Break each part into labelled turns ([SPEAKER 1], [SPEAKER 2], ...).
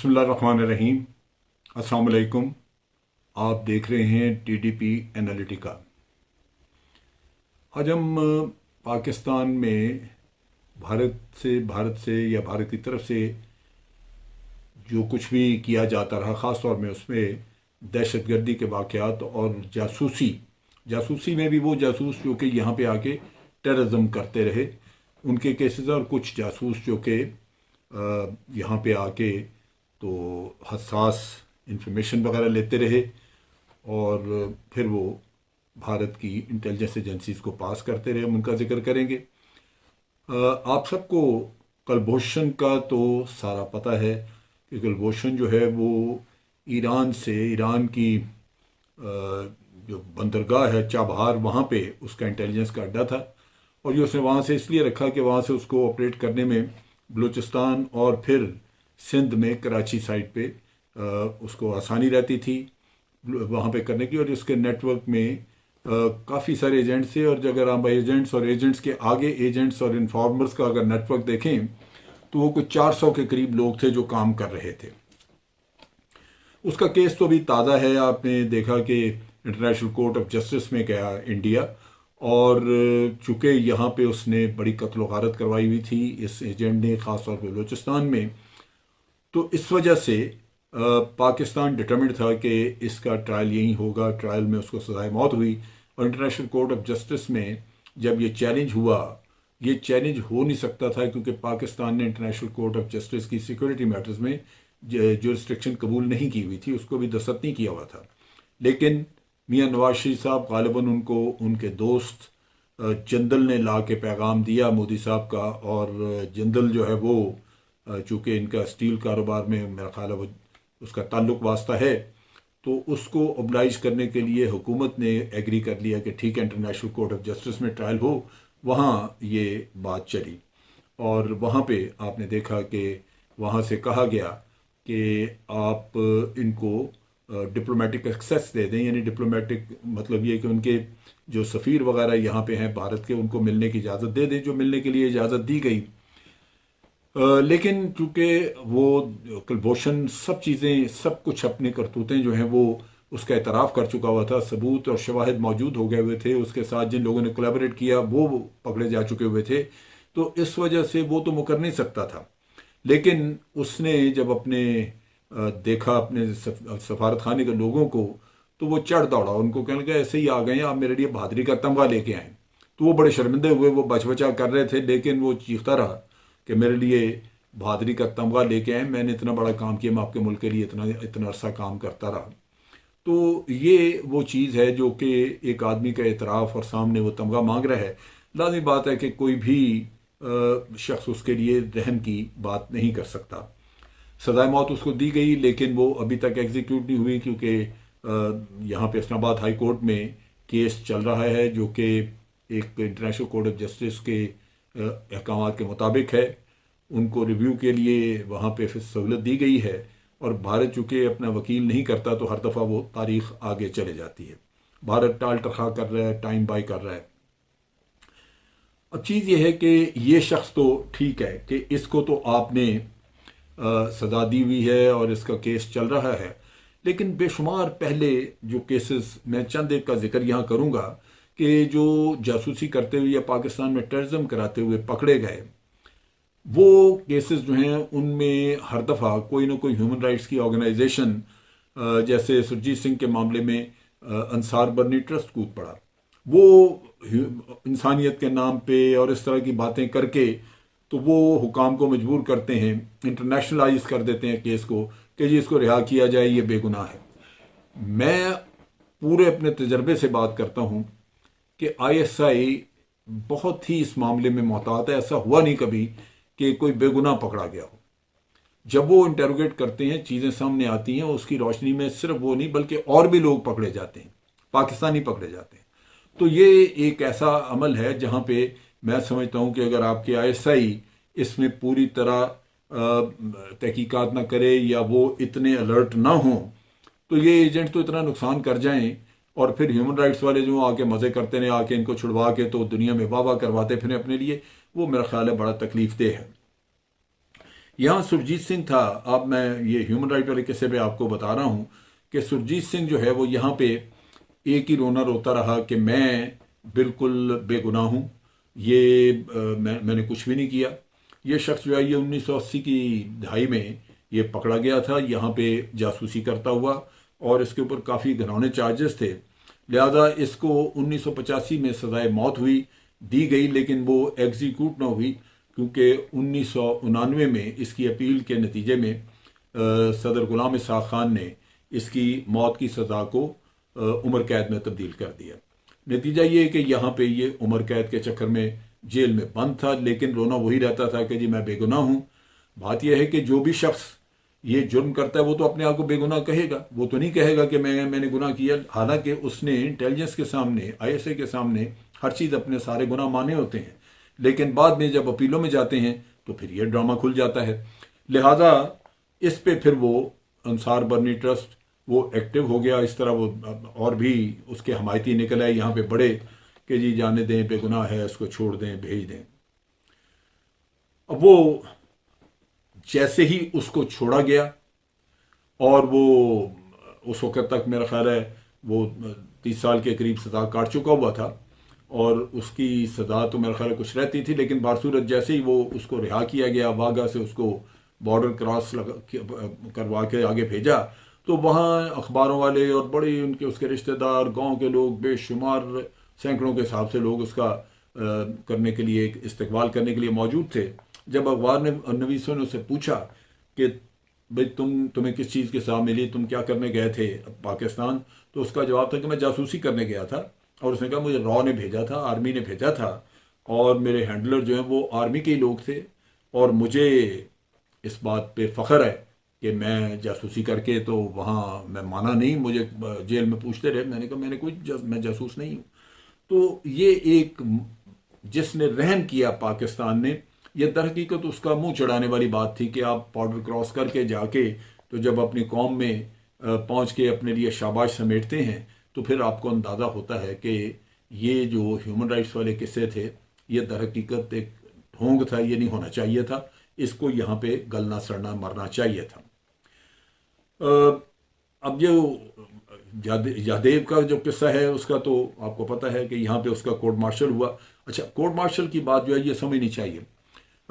[SPEAKER 1] बिस्मिल्लाहिर्रहमानिर्रहीम। अस्सलाम वालेकुम। आप देख रहे हैं टीडीपी एनालिटिका। आज हम पाकिस्तान में भारत से या भारत की तरफ से जो कुछ भी किया जाता रहा, ख़ास तौर में उसमें दहशतगर्दी के वाक़यात और जासूसी में भी वो जासूस जो कि यहाँ पे आके टेररिज्म करते रहे, उनके केसेस, और कुछ जासूस जो कि यहाँ पे आके तो हसास इंफॉर्मेशन वगैरह लेते रहे और फिर वो भारत की इंटेलिजेंस एजेंसीज को पास करते रहे। हम उनका जिक्र करेंगे। आप सबको कुलभूषण का तो सारा पता है कि कुलभूषण जो है वो ईरान की जो बंदरगाह है चाबहार, वहाँ पे उसका इंटेलिजेंस का अड्डा था और ये उसने वहाँ से इसलिए रखा कि वहाँ से उसको ऑपरेट करने में बलूचिस्तान और फिर सिंध में कराची साइड पे उसको आसानी रहती थी वहाँ पे करने की। और इसके नेटवर्क में काफ़ी सारे एजेंट्स थे, और अगर आप एजेंट्स और एजेंट्स के आगे एजेंट्स और इन्फॉर्मर्स का अगर नेटवर्क देखें तो वो कुछ 400 के करीब लोग थे जो काम कर रहे थे। उसका केस तो अभी ताज़ा है। आपने देखा कि इंटरनेशनल कोर्ट ऑफ जस्टिस में गया इंडिया, और चूँकि यहाँ पे उसने बड़ी कत्ल व गारत करवाई हुई थी इस एजेंट ने, ख़ासतौर पर बलूचिस्तान में, तो इस वजह से पाकिस्तान डिटरमिन्ड था कि इसका ट्रायल यहीं होगा। ट्रायल में उसको सज़ाए मौत हुई, और इंटरनेशनल कोर्ट ऑफ जस्टिस में जब ये चैलेंज हुआ, ये चैलेंज हो नहीं सकता था क्योंकि पाकिस्तान ने इंटरनेशनल कोर्ट ऑफ जस्टिस की सिक्योरिटी मैटर्स में जो रिस्ट्रिक्शन कबूल नहीं की हुई थी, उसको भी दस्तखत नहीं किया हुआ था। लेकिन मियाँ नवाज शरीफ साहब गालिबन उनको उनके दोस्त जंदल ने ला के पैगाम दिया मोदी साहब का, और जंदल जो है वो चूँकि इनका स्टील कारोबार में मेरा ख्याल है वो उसका ताल्लुक वास्ता है, तो उसको ओबलाइज करने के लिए हुकूमत ने एग्री कर लिया कि ठीक है इंटरनेशनल कोर्ट ऑफ जस्टिस में ट्रायल हो। वहाँ ये बात चली, और वहाँ पे आपने देखा कि वहाँ से कहा गया कि आप इनको डिप्लोमेटिक एक्सेस दे दें, यानी डिप्लोमेटिक मतलब ये कि उनके जो सफ़ीर वगैरह यहाँ पे हैं भारत के, उनको मिलने की इजाज़त दे दें, जो मिलने के लिए इजाज़त दी गई। लेकिन चूँकि वो कुलभूषण सब चीज़ें, सब कुछ अपने करतूतें जो हैं वो उसका एतराफ़ कर चुका हुआ था, सबूत और शवाहिद मौजूद हो गए हुए थे, उसके साथ जिन लोगों ने कोलैबोरेट किया वो पकड़े जा चुके हुए थे, तो इस वजह से वो तो मुकर नहीं सकता था। लेकिन उसने जब अपने देखा अपने सफारत खाने के लोगों को, तो वो चढ़ दौड़ा, उनको कहने लगा ऐसे ही आ गए आप मेरे लिए बहादुरी का तमगा लेके आए। तो वो बड़े शर्मिंदे हुए, वो बच कर रहे थे, लेकिन वो चीखता रहा कि मेरे लिए बहादुरी का तमगा लेके आए, मैंने इतना बड़ा काम किया, मैं आपके मुल्क के लिए इतना अरसा काम करता रहा। तो ये वो चीज़ है जो कि एक आदमी का एतराफ़ और सामने वो तमगा मांग रहा है। लाज़मी बात है कि कोई भी शख्स उसके लिए रहम की बात नहीं कर सकता। सज़ाए मौत उसको दी गई, लेकिन वो अभी तक एग्जीक्यूट नहीं हुई क्योंकि यहाँ पे इस्लामाबाद हाई कोर्ट में केस चल रहा है जो कि एक इंटरनेशनल कोर्ट ऑफ जस्टिस के अहकाम के मुताबिक है। उनको रिव्यू के लिए वहाँ पे फिर सहूलत दी गई है, और भारत चूँकि अपना वकील नहीं करता तो हर दफ़ा वो तारीख आगे चले जाती है। भारत टाल टखा कर रहा है, टाइम बाई कर रहा है। अब चीज़ ये है कि ये शख्स तो ठीक है कि इसको तो आपने सज़ा दी हुई है और इसका केस चल रहा है, लेकिन बेशुमार पहले जो केसेस, मैं चंद एक का जिक्र यहाँ करूँगा कि जो जासूसी करते हुए या पाकिस्तान में टेररिज्म कराते हुए पकड़े गए, वो केसेस जो हैं उनमें हर दफ़ा कोई ना कोई ह्यूमन राइट्स की ऑर्गेनाइजेशन, जैसे सुरजीत सिंह के मामले में अंसार बर्नी ट्रस्ट कूद पड़ा। वो इंसानियत के नाम पे और इस तरह की बातें करके तो वो हुकाम को मजबूर करते हैं, इंटरनेशनलाइज कर देते हैं केस को कि जी इसको रिहा किया जाए, ये बेगुनाह है। मैं पूरे अपने तजर्बे से बात करता हूँ कि ISI बहुत ही इस मामले में मोहतात है। ऐसा हुआ नहीं कभी कि कोई बेगुनाह पकड़ा गया हो। जब वो इंटेरोगेट करते हैं, चीज़ें सामने आती हैं, उसकी रोशनी में सिर्फ वो नहीं बल्कि और भी लोग पकड़े जाते हैं, पाकिस्तानी पकड़े जाते हैं। तो ये एक ऐसा अमल है जहाँ पे मैं समझता हूँ कि अगर आपके ISI इसमें पूरी तरह तहकीकात ना करे या वो इतने अलर्ट ना हों, तो ये एजेंट तो इतना नुकसान कर जाएं, और फिर ह्यूमन राइट्स वाले जो आके मज़े करते हैं, आके इनको छुड़वा के तो दुनिया में वाह वाह करवाते फिर अपने लिए, वो मेरा ख्याल है बड़ा तकलीफ देह है। यहाँ सुरजीत सिंह था। अब मैं ये ह्यूमन राइट वाले किस्से पे आपको बता रहा हूँ कि सुरजीत सिंह जो है वो यहाँ पे एक ही रोना रोता रहा कि मैं बिल्कुल बेगुनाह हूँ, ये मैंने कुछ भी नहीं किया। ये शख्स जो है ये 1980 की दहाई में ये पकड़ा गया था यहाँ पे जासूसी करता हुआ, और इसके ऊपर काफ़ी घिनौने चार्जेस थे। लिहाजा इसको 1985 में सजाए मौत हुई दी गई, लेकिन वो एग्जीक्यूट ना हुई, क्योंकि 1999 में इसकी अपील के नतीजे में सदर गुलाम इसहाक खान ने इसकी मौत की सज़ा को उम्र कैद में तब्दील कर दिया। नतीजा ये है कि यहाँ पे ये उम्र कैद के चक्कर में जेल में बंद था, लेकिन रोना वही रहता था कि जी मैं बेगुनाह हूँ। बात यह है कि जो भी शख्स ये जुर्म करता है वो तो अपने आप को बेगुनाह कहेगा, वो तो नहीं कहेगा कि मैंने गुनाह किया। हालांकि उसने इंटेलिजेंस के सामने, आईएसआई के सामने हर चीज़ अपने सारे गुनाह माने होते हैं, लेकिन बाद में जब अपीलों में जाते हैं तो फिर ये ड्रामा खुल जाता है। लिहाजा इस पे फिर वो अंसार बरनी ट्रस्ट वो एक्टिव हो गया। इस तरह वो और भी उसके हमायती निकल आए यहाँ पे बड़े कि जी जाने दें, बेगुनाह है, उसको छोड़ दें, भेज दें। अब वो जैसे ही उसको छोड़ा गया, और वो उस वक्त तक मेरा ख्याल है वो 30 साल के करीब सज़ा काट चुका हुआ था, और उसकी सज़ा तो मेरा ख्याल है कुछ रहती थी, लेकिन बारसूरत जैसे ही वो उसको रिहा किया गया, वाघा से उसको बॉर्डर क्रॉस करवा के आगे भेजा, तो वहाँ अखबारों वाले और बड़े उनके उसके रिश्तेदार, गांव के लोग, बेशुमार सैकड़ों के हिसाब से लोग उसका करने के लिए, इस्तकबाल करने के लिए मौजूद थे। जब अखबार ने नवीसों ने उससे पूछा कि भाई तुम्हें किस चीज़ की सज़ा मिली, तुम क्या करने गए थे पाकिस्तान, तो उसका जवाब था कि मैं जासूसी करने गया था। और उसने कहा मुझे रॉ ने भेजा था, आर्मी ने भेजा था, और मेरे हैंडलर जो हैं वो आर्मी के ही लोग थे, और मुझे इस बात पे फ़ख्र है कि मैं जासूसी करके, तो वहाँ मैं माना नहीं, मुझे जेल में पूछते रहे, मैंने कहा मैं जासूस नहीं हूँ। तो ये एक जिसने रहम किया पाकिस्तान ने, यह दर हकीकत उसका मुंह चढ़ाने वाली बात थी कि आप बॉर्डर क्रॉस करके जाके तो जब अपनी कौम में पहुंच के अपने लिए शाबाश समेटते हैं, तो फिर आपको अंदाज़ा होता है कि ये जो ह्यूमन राइट्स वाले किस्से थे ये दर हकीकत एक ढोंग था, ये नहीं होना चाहिए था, इसको यहाँ पे गलना सड़ना मरना चाहिए था। अब जो यादेव का जो किस्सा है उसका तो आपको पता है कि यहाँ पे उसका कोर्ट मार्शल हुआ। अच्छा, कोर्ट मार्शल की बात जो है ये समझनी चाहिए।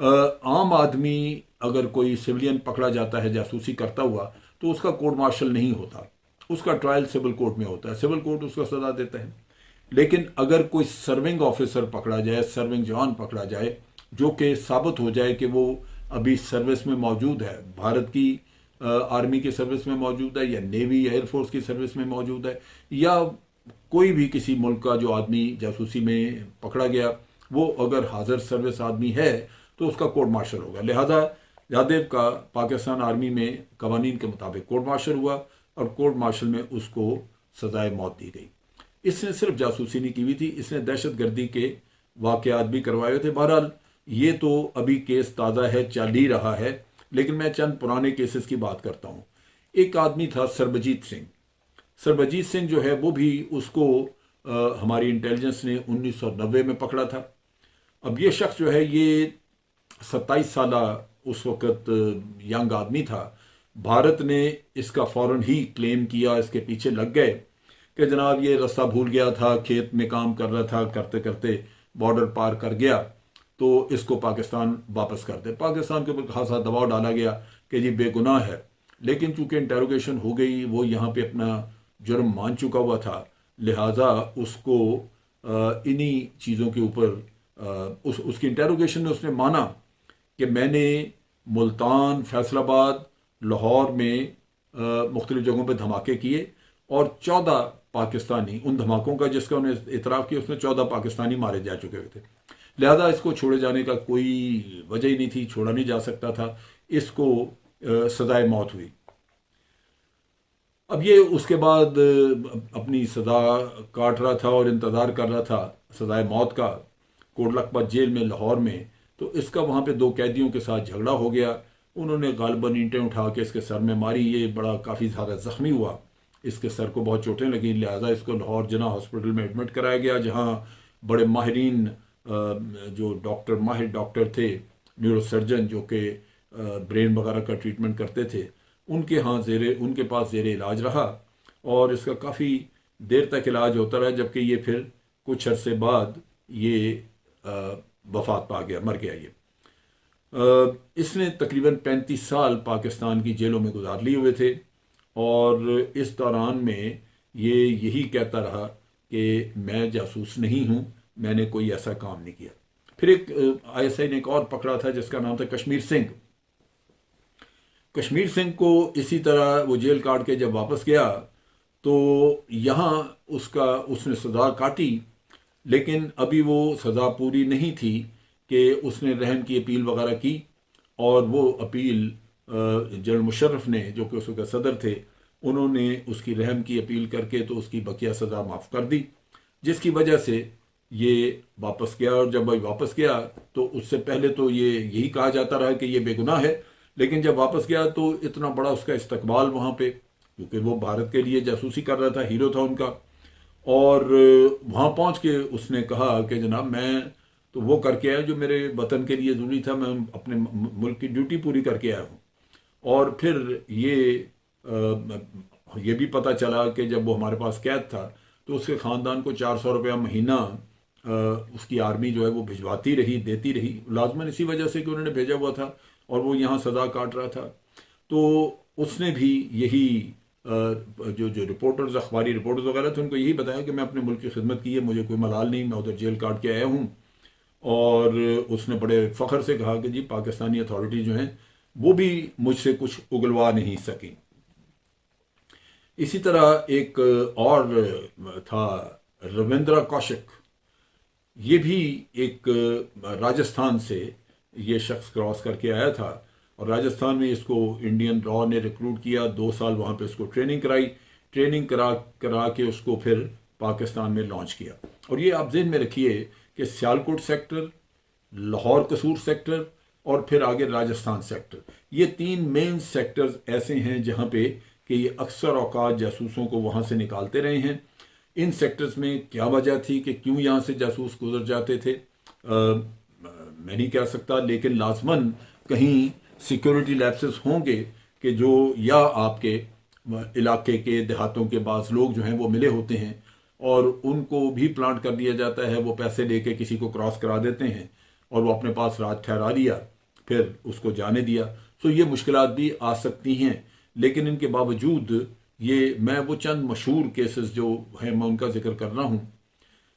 [SPEAKER 1] आम आदमी अगर कोई सिविलियन पकड़ा जाता है जासूसी करता हुआ, तो उसका कोर्ट मार्शल नहीं होता, उसका ट्रायल सिविल कोर्ट में होता है, सिविल कोर्ट उसको सजा देता है। लेकिन अगर कोई सर्विंग ऑफिसर पकड़ा जाए, सर्विंग जवान पकड़ा जाए, जो कि साबित हो जाए कि वो अभी सर्विस में मौजूद है, भारत की आर्मी की सर्विस में मौजूद है, या नेवी एयरफोर्स की सर्विस में मौजूद है, या कोई भी किसी मुल्क का जो आदमी जासूसी में पकड़ा गया वो अगर हाजिर सर्विस आदमी है, तो उसका कोर्ट मार्शल होगा। लिहाजा यादेव का पाकिस्तान आर्मी में कवानीन के मुताबिक कोर्ट मार्शल हुआ, और कोर्ट मार्शल में उसको सजाए मौत दी गई। इसने सिर्फ जासूसी नहीं की हुई थी, इसने दहशत गर्दी के वाकयात भी करवाए हुए थे। बहरहाल ये तो अभी केस ताज़ा है, चल ही रहा है, लेकिन मैं चंद पुराने केसेस की बात करता हूँ। एक आदमी था सरबजीत सिंह। सरबजीत सिंह जो है वो भी, उसको हमारी इंटेलिजेंस ने 1990 में पकड़ा था। अब ये शख्स जो है ये 27 साल उस वक़्त यंग आदमी था। भारत ने इसका फ़ौरन ही क्लेम किया, इसके पीछे लग गए कि जनाब ये रास्ता भूल गया था, खेत में काम कर रहा था, करते करते बॉर्डर पार कर गया, तो इसको पाकिस्तान वापस कर दे। पाकिस्तान के ऊपर खासा दबाव डाला गया कि जी बेगुनाह है, लेकिन चूंकि इंटेरोगेशन हो गई, वो यहाँ पे अपना जुर्म मान चुका हुआ था, लिहाजा उसको इन्हीं चीज़ों के ऊपर उसकी इंटेरोगेशन में उसने माना कि मैंने मुल्तान, फैसलाबाद, लाहौर में मुख्तलिफ जगहों पर धमाके किए, और 14 पाकिस्तानी, उन धमाकों का जिसका उन्हें इतराफ़ किया उसमें 14 पाकिस्तानी मारे जा चुके थे। लिहाजा इसको छोड़े जाने का कोई वजह ही नहीं थी, छोड़ा नहीं जा सकता था, इसको सजाए मौत हुई। अब ये उसके बाद अपनी सज़ा काट रहा था और इंतज़ार कर रहा था सजाए मौत का कोटलखपत जेल में लाहौर में। तो इसका वहाँ पे 2 कैदियों के साथ झगड़ा हो गया, उन्होंने गालिबन ईंटें उठा के इसके सर में मारी, ये बड़ा काफ़ी ज़्यादा ज़ख्मी हुआ, इसके सर को बहुत चोटें लगी। लिहाजा इसको लाहौर जना हॉस्पिटल में एडमिट कराया गया, जहाँ बड़े माहिरीन जो माहिर डॉक्टर थे, न्यूरोसर्जन, जो कि ब्रेन वगैरह का ट्रीटमेंट करते थे, उनके पास ज़ेरे इलाज रहा और इसका काफ़ी देर तक इलाज होता रहा, जबकि ये फिर कुछ अरसे बाद ये वफात पा गया, मर गया ये। इसने तकरीबन 35 साल पाकिस्तान की जेलों में गुजार लिए हुए थे और इस दौरान में ये यही कहता रहा कि मैं जासूस नहीं हूँ, मैंने कोई ऐसा काम नहीं किया। फिर एक ISI ने एक और पकड़ा था जिसका नाम था कश्मीर सिंह। कश्मीर सिंह को इसी तरह वो जेल काट के जब वापस गया तो यहाँ उसने सज़ा काटी, लेकिन अभी वो सज़ा पूरी नहीं थी कि उसने रहम की अपील वगैरह की और वो अपील जनरल मुशर्रफ ने, जो कि उसके सदर थे, उन्होंने उसकी रहम की अपील करके तो उसकी बकिया सज़ा माफ़ कर दी, जिसकी वजह से ये वापस गया। और जब भाई वापस गया तो उससे पहले तो ये यही कहा जाता रहा कि ये बेगुनाह है, लेकिन जब वापस गया तो इतना बड़ा उसका इस्तकबाल वहाँ पे, क्योंकि वो भारत के लिए जासूसी कर रहा था, हीरो था उनका। और वहाँ पहुँच के उसने कहा कि जनाब मैं तो वो करके आया जो मेरे वतन के लिए ज़रूरी था, मैं अपने मुल्क की ड्यूटी पूरी करके आया हूँ। और फिर ये भी पता चला कि जब वो हमारे पास कैद था तो उसके ख़ानदान को 400 रुपया महीना उसकी आर्मी जो है वो भिजवाती रही, देती रही, लाजमन इसी वजह से कि उन्होंने भेजा हुआ था और वो यहाँ सज़ा काट रहा था। तो उसने भी यही जो रिपोर्टर्स, अखबारी रिपोर्टर्स वगैरह थे, उनको यही बताया कि मैं अपने मुल्क की खिदमत की है, मुझे कोई मलाल नहीं, मैं उधर जेल काट के आया हूँ। और उसने बड़े फ़ख्र से कहा कि जी पाकिस्तानी अथॉरिटी जो हैं वो भी मुझसे कुछ उगलवा नहीं सकी। इसी तरह एक और था रविंद्र कौशिक, ये भी एक राजस्थान से ये शख्स क्रॉस करके आया था और राजस्थान में इसको इंडियन रॉ ने रिक्रूट किया, 2 साल वहाँ पे इसको ट्रेनिंग कराई, ट्रेनिंग करा के उसको फिर पाकिस्तान में लॉन्च किया। और ये आप ज़हन में रखिए कि सियालकोट सेक्टर, लाहौर कसूर सेक्टर और फिर आगे राजस्थान सेक्टर, ये 3 मेन सेक्टर्स ऐसे हैं जहाँ पे कि ये अक्सर औकात जासूसों को वहाँ से निकालते रहे हैं। इन सेक्टर्स में क्या वजह थी कि क्यों यहाँ से जासूस गुजर जाते थे, मैं नहीं कह सकता, लेकिन लाजमन कहीं सिक्योरिटी लैप्सेस होंगे कि जो या आपके इलाके के देहातों के बास लोग जो हैं वो मिले होते हैं और उनको भी प्लांट कर दिया जाता है, वो पैसे लेके किसी को क्रॉस करा देते हैं और वो अपने पास रात ठहरा लिया, फिर उसको जाने दिया। तो ये मुश्किलात भी आ सकती हैं, लेकिन इनके बावजूद मैं वो चंद मशहूर केसेस जो हैं मैं उनका जिक्र कर रहा हूँ।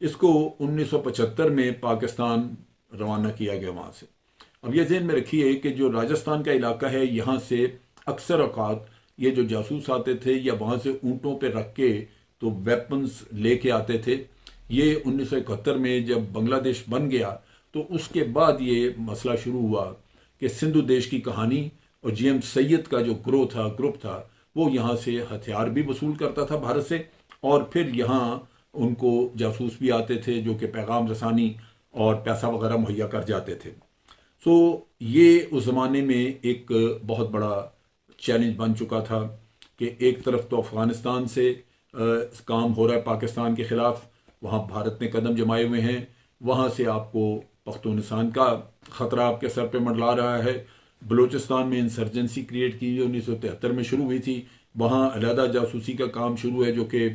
[SPEAKER 1] इसको 1975 में पाकिस्तान रवाना किया गया वहाँ से। अब ये ज़हन में रखिए कि जो राजस्थान का इलाका है, यहाँ से अक्सर औकात ये जो जासूस आते थे या वहाँ से ऊँटों पे रख के तो वेपन्स लेके आते थे। ये 1971 में जब बांग्लादेश बन गया तो उसके बाद ये मसला शुरू हुआ कि सिंधु देश की कहानी और GM सैयद का जो ग्रुप था वो यहाँ से हथियार भी वसूल करता था भारत से, और फिर यहाँ उनको जासूस भी आते थे जो कि पैगाम रसानी और पैसा वगैरह मुहैया कर जाते थे। सो ये उस ज़माने में एक बहुत बड़ा चैलेंज बन चुका था कि एक तरफ तो अफ़गानिस्तान से काम हो रहा है पाकिस्तान के ख़िलाफ़, वहाँ भारत ने कदम जमाए हुए हैं, वहाँ से आपको पख्तूनिस्तान का ख़तरा आपके सर पे मंडला रहा है। बलूचिस्तान में इंसर्जेंसी क्रिएट की 1973 में शुरू हुई थी, वहाँ अलहदा जासूसी का काम शुरू है जो कि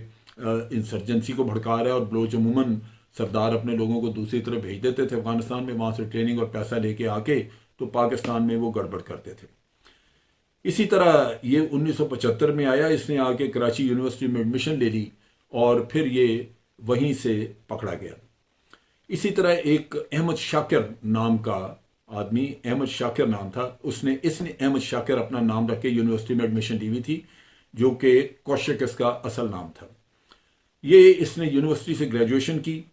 [SPEAKER 1] इंसर्जेंसी को भड़का रहा है, और बलोच अमूमन सरदार अपने लोगों को दूसरी तरफ भेज देते थे अफगानिस्तान में, वहाँ से ट्रेनिंग और पैसा लेके आके तो पाकिस्तान में वो गड़बड़ करते थे। इसी तरह ये 1975 में आया, इसने आके कराची यूनिवर्सिटी में एडमिशन ले ली और फिर ये वहीं से पकड़ा गया। इसी तरह एक अहमद शाकिर नाम का आदमी, अहमद शाकिर नाम था, इसने अहमद शाकिर अपना नाम रख के यूनिवर्सिटी में एडमिशन ली हुई थी, जो कि कौशिक इसका असल नाम था। इसने यूनिवर्सिटी से ग्रेजुएशन की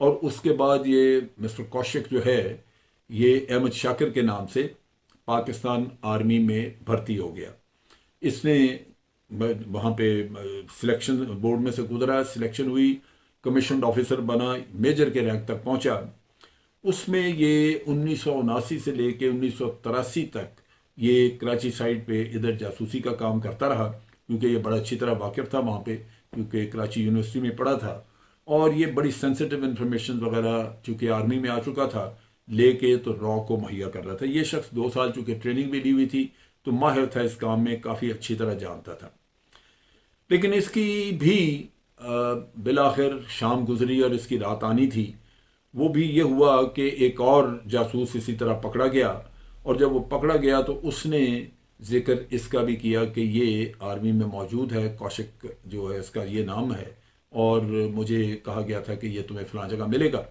[SPEAKER 1] और उसके बाद ये मिस्टर कौशिक जो है ये अहमद शाकिर के नाम से पाकिस्तान आर्मी में भर्ती हो गया। इसने वहाँ पे सिलेक्शन बोर्ड में से गुजरा, सिलेक्शन हुई, कमीशन ऑफिसर बना, मेजर के रैंक तक पहुँचा। उसमें ये 1979 से लेके 1983 तक ये कराची साइड पे इधर जासूसी का काम करता रहा, क्योंकि ये बड़ा अच्छी तरह वाकिफ था वहाँ पे, क्योंकि कराची यूनिवर्सिटी में पढ़ा था और ये बड़ी सेंसिटिव इंफॉर्मेशन वगैरह चूँकि आर्मी में आ चुका था, लेके तो रॉ को मुहैया कर रहा था। ये शख्स 2 साल चूंकि ट्रेनिंग भी ली हुई थी तो माहिर था इस काम में, काफ़ी अच्छी तरह जानता था। लेकिन इसकी भी बिलाखिर शाम गुजरी और इसकी रात आनी थी। वो भी ये हुआ कि एक और जासूस इसी तरह पकड़ा गया, और जब वो पकड़ा गया तो उसने जिक्र इसका भी किया कि ये आर्मी में मौजूद है, कौशिक जो है इसका ये नाम है, और मुझे कहा गया था कि ये तुम्हें फलां जगह मिलेगा,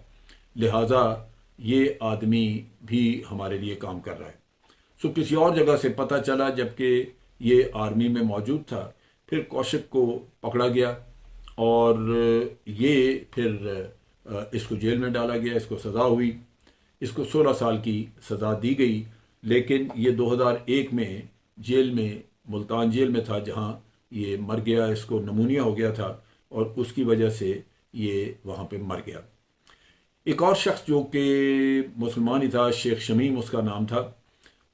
[SPEAKER 1] लिहाजा ये आदमी भी हमारे लिए काम कर रहा है। सो किसी और जगह से पता चला जबकि ये आर्मी में मौजूद था। फिर कौशिक को पकड़ा गया और ये फिर इसको जेल में डाला गया, इसको सज़ा हुई, इसको 16 साल की सज़ा दी गई। लेकिन ये 2001 में जेल में, मुल्तान जेल में था जहाँ ये मर गया, इसको नमूनिया हो गया था और उसकी वजह से ये वहाँ पे मर गया। एक और शख्स जो कि मुसलमान ही था, शेख शमीम उसका नाम था,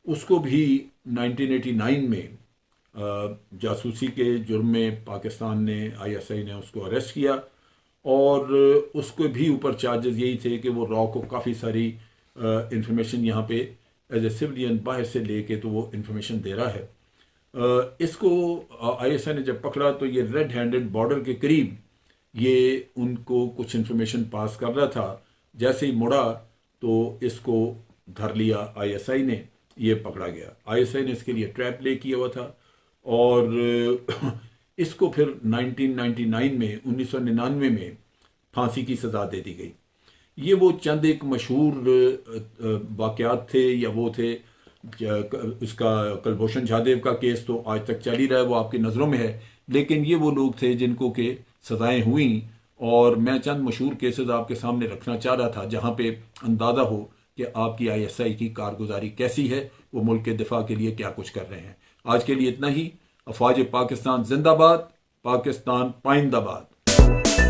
[SPEAKER 1] उसको भी 1989 में जासूसी के जुर्म में पाकिस्तान ने, ISI ने उसको अरेस्ट किया, और उसके भी ऊपर चार्जेस यही थे कि वो रॉ को काफ़ी सारी इंफॉर्मेशन यहाँ पे एज ए सिविलियन बाहर से लेके तो वो इंफॉर्मेशन दे रहा है। इसको ISI ने जब पकड़ा तो ये रेड हैंडेड बॉर्डर के करीब ये उनको कुछ इंफॉर्मेशन पास कर रहा था। जैसे ही मुड़ा तो इसको धर लिया ISI ने, ये पकड़ा गया। ISI ने इसके लिए ट्रैप प्ले किया हुआ था और इसको फिर 1999 में फांसी की सज़ा दे दी गई। ये वो चंद एक मशहूर वाक़यात थे, या वो थे उसका कुलभूषण जाधव का केस तो आज तक चल ही रहा है, वो आपकी नज़रों में है, लेकिन ये वो लोग थे जिनको के सज़ाएँ हुई। और मैं चंद मशहूर केसेस आपके सामने रखना चाह रहा था जहाँ पे अंदाज़ा हो कि आपकी ISI की कारगुजारी कैसी है, वो मुल्क के दिफा के लिए क्या कुछ कर रहे हैं। आज के लिए इतना ही। अफवाज पाकिस्तान जिंदाबाद, पाकिस्तान पाइंदाबाद।